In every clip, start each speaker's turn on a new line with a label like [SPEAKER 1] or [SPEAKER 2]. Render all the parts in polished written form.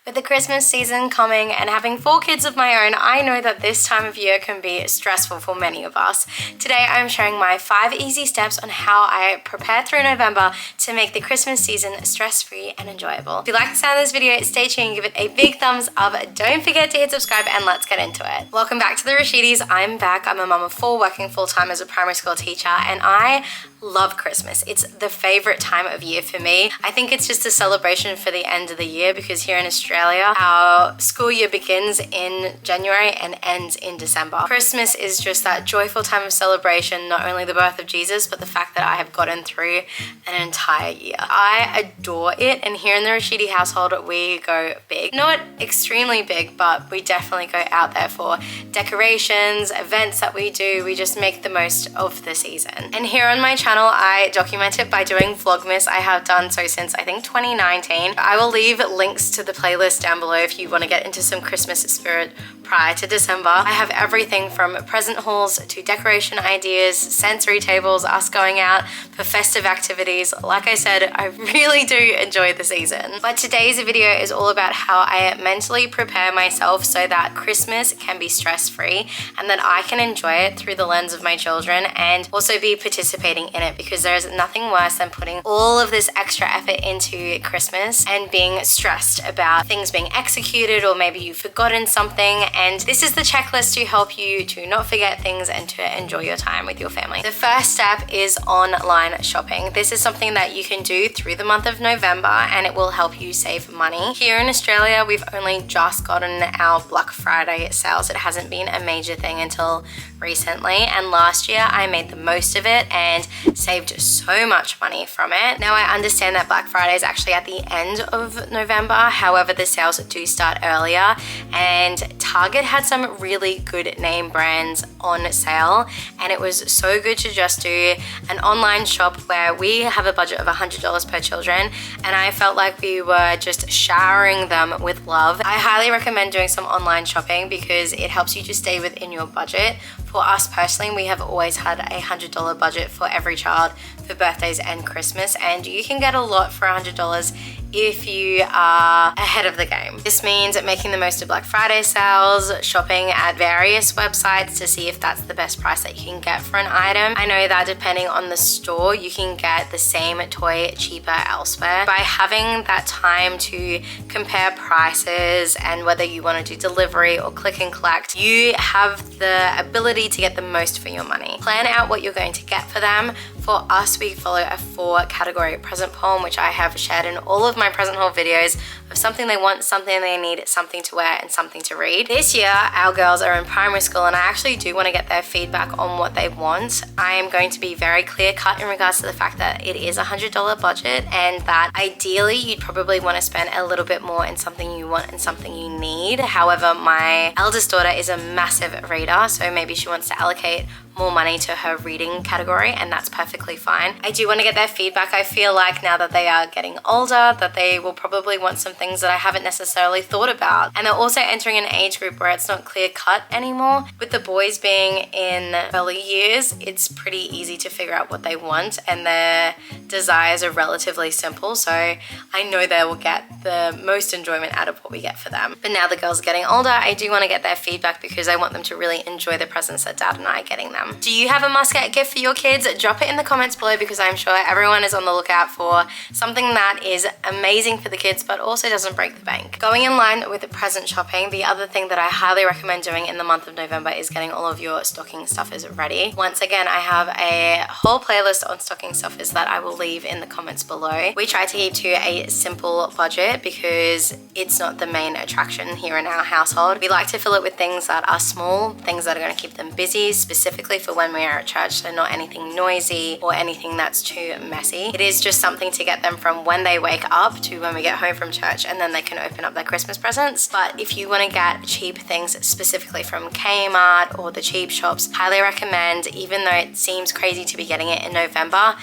[SPEAKER 1] With the Christmas season coming and having 4 kids of my own, I know that this time of year can be stressful for many of us. Today I'm sharing my 5 easy steps on how I prepare through November to make the Christmas season stress-free and enjoyable. If you like the sound of this video, stay tuned, give it a big thumbs up, don't forget to hit subscribe, and let's get into it. Welcome back to the Rashidies. I'm back. I'm a mum of 4 working full-time as a primary school teacher, and I love Christmas. It's the favorite time of year for me. I think it's just a celebration for the end of the year because here in Australia, our school year begins in January and ends in December. Christmas is just that joyful time of celebration, not only the birth of Jesus, but the fact that I have gotten through an entire year. I adore it, and here in the Rashidi household, we go big. Not extremely big, but we definitely go out there for decorations, events that we do. We just make the most of the season. And here on my channel, I document it by doing Vlogmas. I have done so since I think 2019. I will leave links to the playlist down below if you want to get into some Christmas spirit prior to December. I have everything from present hauls to decoration ideas, sensory tables, us going out for festive activities. Like I said, I really do enjoy the season. But today's video is all about how I mentally prepare myself so that Christmas can be stress-free and that I can enjoy it through the lens of my children and also be participating in it, because there's nothing worse than putting all of this extra effort into Christmas and being stressed about things being executed, or maybe you've forgotten something. And this is the checklist to help you to not forget things and to enjoy your time with your family. The first step is online shopping. This is something that you can do through the month of November and it will help you save money. Here in Australia, we've only just gotten our Black Friday sales. It hasn't been a major thing until recently, and last year I made the most of it and saved so much money from it. Now I understand that Black Friday is actually at the end of November, however the sales do start earlier, and Target had some really good name brands on sale, and it was so good to just do an online shop where we have a budget of $100 per children, and I felt like we were just showering them with love. I highly recommend doing some online shopping because it helps you to stay within your budget. For us personally, we have always had a $100 budget for every child for birthdays and Christmas, and you can get a lot for $100 if you are ahead of the game. This means making the most of Black Friday sales, shopping at various websites to see if that's the best price that you can get for an item. I know that depending on the store, you can get the same toy cheaper elsewhere. By having that time to compare prices and whether you want to do delivery or click and collect, you have the ability to get the most for your money. Plan out what you're going to get for them. For us, we follow a 4-category present poem, which I have shared in all of my present haul videos, of something they want, something they need, something to wear, and something to read. This year, our girls are in primary school, and I actually do want to get their feedback on what they want. I am going to be very clear-cut in regards to the fact that it is a $100 budget, and that ideally you'd probably want to spend a little bit more in something you want and something you need. However, my eldest daughter is a massive reader, so maybe she wants to allocate more money to her reading category, and that's perfectly fine. I do want to get their feedback. I feel like now that they are getting older, that they will probably want some things that I haven't necessarily thought about. And they're also entering an age group where it's not clear cut anymore. With the boys being in early years, it's pretty easy to figure out what they want, and their desires are relatively simple, so I know they will get the most enjoyment out of what we get for them. But now the girls are getting older, I do want to get their feedback because I want them to really enjoy the presents that Dad and I are getting them. Do you have a must-get gift for your kids? Drop it in the comments below, because I'm sure everyone is on the lookout for something that is amazing for the kids but also doesn't break the bank. Going in line with the present shopping, the other thing that I highly recommend doing in the month of November is getting all of your stocking stuffers ready. Once again, I have a whole playlist on stocking stuffers that I will leave in the comments below. We try to keep to a simple budget because it's not the main attraction here in our household. We like to fill it with things that are small, things that are going to keep them busy, specifically for when we are at church, so not anything noisy or anything that's too messy. It is just something to get them from when they wake up to when we get home from church, and then they can open up their Christmas presents. But if you want to get cheap things specifically from Kmart or the cheap shops, highly recommend, even though it seems crazy to be getting it in November,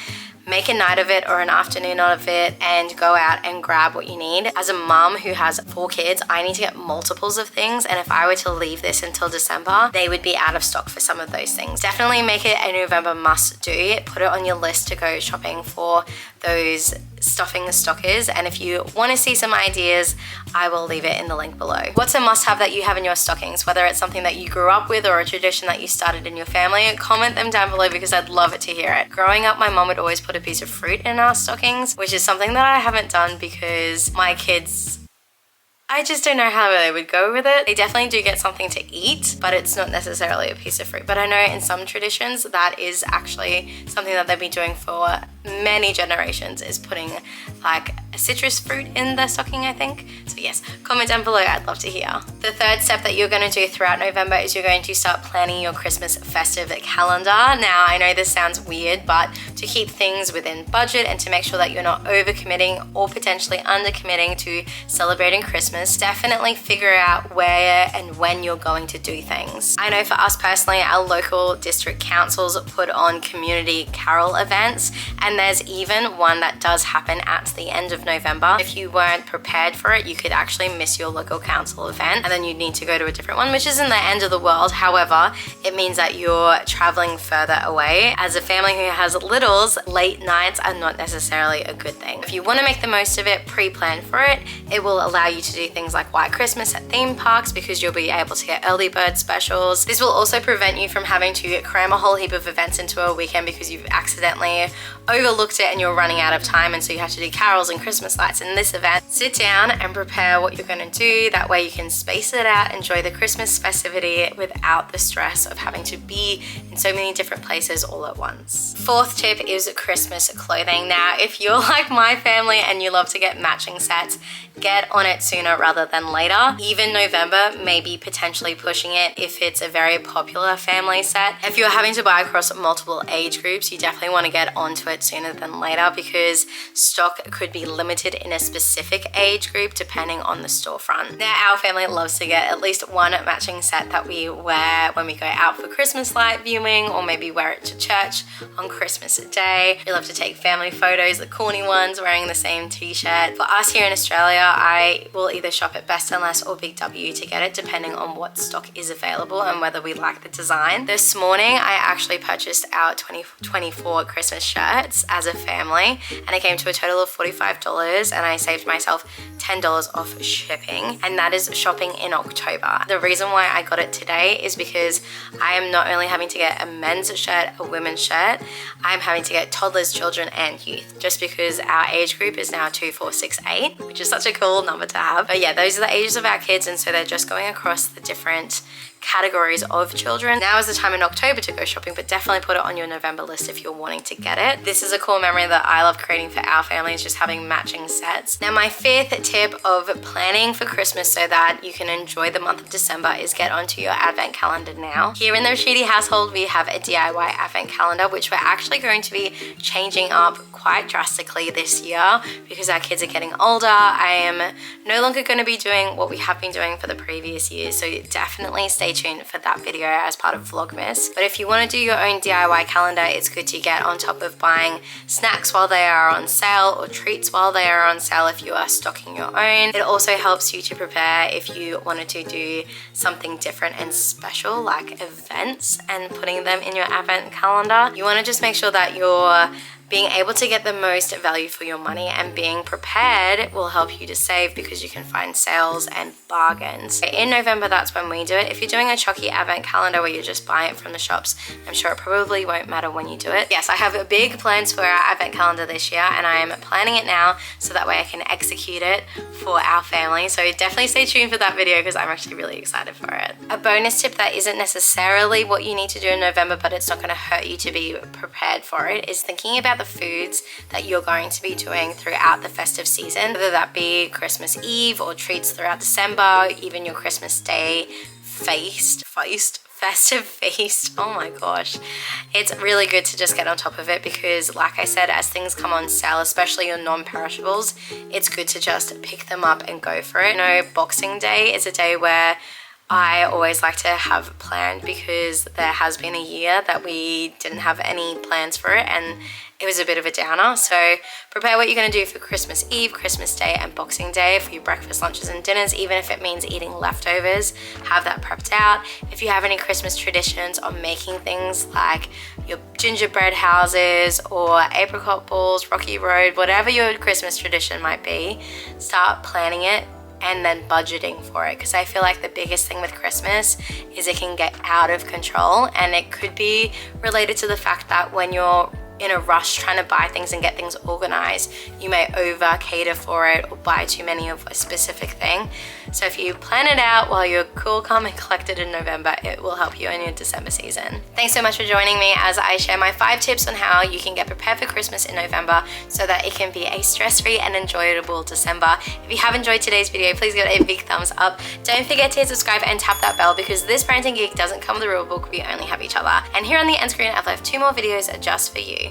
[SPEAKER 1] make a night of it or an afternoon of it and go out and grab what you need. As a mum who has 4 kids, I need to get multiples of things, and if I were to leave this until December, they would be out of stock for some of those things. Definitely make it a November must do. Put it on your list to go shopping for those stuffing stock is, and if you want to see some ideas, I will leave it in the link below. What's a must-have that you have in your stockings, whether it's something that you grew up with or a tradition that you started in your family? Comment them down below because I'd love it to hear it. Growing up, my mom would always put a piece of fruit in our stockings, which is something that I haven't done because my kids, I just don't know how they would go with it. They definitely do get something to eat, but it's not necessarily a piece of fruit. But I know in some traditions that is actually something that they've been doing for many generations, is putting like a citrus fruit in their stocking, I think. So yes, comment down below, I'd love to hear. The third step that you're going to do throughout November is you're going to start planning your Christmas festive calendar. Now, I know this sounds weird, but to keep things within budget and to make sure that you're not overcommitting or potentially undercommitting to celebrating Christmas, definitely figure out where and when you're going to do things. I know for us personally, our local district councils put on community carol events, and there's even one that does happen at the end of November. If you weren't prepared for it, you could actually miss your local council event, and then you'd need to go to a different one, which isn't the end of the world. However, it means that you're traveling further away. As a family who has littles, late nights are not necessarily a good thing. If you want to make the most of it, pre-plan for it. It will allow you to do things like White Christmas at theme parks because you'll be able to get early bird specials. This will also prevent you from having to cram a whole heap of events into a weekend because you've accidentally overlooked it and you're running out of time, and so you have to do carols and Christmas lights in this event. Sit down and prepare what you're going to do. That way you can space it out, enjoy the Christmas festivity without the stress of having to be in so many different places all at once. Fourth tip is Christmas clothing. Now, if you're like my family and you love to get matching sets, get on it sooner rather than later. Even November, maybe potentially pushing it if it's a very popular family set. If you're having to buy across multiple age groups, you definitely want to get onto it sooner than later because stock could be limited in a specific age group depending on the storefront. Now, our family loves to get at least one matching set that we wear when we go out for Christmas light viewing, or maybe wear it to church on Christmas Day. We love to take family photos, the corny ones, wearing the same t-shirt. For us here in Australia, I will either shop at Best and Less or Big W to get it depending on what stock is available and whether we like the design. This morning, I actually purchased our 2024 Christmas shirts as a family, and it came to a total of $45, and I saved myself $10 off shipping, and that is shopping in October. The reason why I got it today is because I am not only having to get a men's shirt, a women's shirt, I'm having to get toddlers, children, and youth, just because our age group is now 2, 4, 6, 8, which is such a cool number to have. But yeah, those are the ages of our kids, and so they're just going across the different categories of children. Now is the time in October to go shopping, but definitely put it on your November list if you're wanting to get it. This is a cool memory that I love creating for our family, is just having matching sets. Now, my fifth tip of planning for Christmas so that you can enjoy the month of December is get onto your advent calendar now. Here in the Rashidies household, we have a DIY advent calendar, which we're actually going to be changing up quite drastically this year because our kids are getting older. I am no longer going to be doing what we have been doing for the previous years, so definitely stay tuned for that video as part of Vlogmas. But if you want to do your own DIY calendar, it's good to get on top of buying snacks while they are on sale or treats while they are on sale if you are stocking your own. It also helps you to prepare if you wanted to do something different and special like events and putting them in your advent calendar. You want to just make sure that you're being able to get the most value for your money, and being prepared will help you to save because you can find sales and bargains. In November, that's when we do it. If you're doing a chalky advent calendar where you just buy it from the shops, I'm sure it probably won't matter when you do it. Yes, I have big plans for our advent calendar this year, and I am planning it now so that way I can execute it for our family. So definitely stay tuned for that video because I'm actually really excited for it. A bonus tip that isn't necessarily what you need to do in November, but it's not going to hurt you to be prepared for it, is thinking about the foods that you're going to be doing throughout the festive season, whether that be Christmas Eve or treats throughout December, even your Christmas Day festive feast. Oh my gosh. It's really good to just get on top of it because, like I said, as things come on sale, especially your non-perishables, it's good to just pick them up and go for it. You know, Boxing Day is a day where I always like to have planned because there has been a year that we didn't have any plans for it, and it was a bit of a downer. So prepare what you're going to do for Christmas Eve, Christmas Day, and Boxing Day for your breakfast, lunches, and dinners, even if it means eating leftovers. Have that prepped out. If you have any Christmas traditions on making things like your gingerbread houses or apricot balls, Rocky Road, whatever your Christmas tradition might be, start planning it and then budgeting for it, because I feel like the biggest thing with Christmas is it can get out of control, and it could be related to the fact that when you're in a rush trying to buy things and get things organized, you may over cater for it or buy too many of a specific thing. So if you plan it out while you're cool, calm, and collected in November, it will help you in your December season. Thanks so much for joining me as I share my 5 tips on how you can get prepared for Christmas in November so that it can be a stress-free and enjoyable December. If you have enjoyed today's video, please give it a big thumbs up. Don't forget to hit subscribe and tap that bell, because this parenting gig doesn't come with a rule book, we only have each other. And here on the end screen, I've left 2 more videos just for you.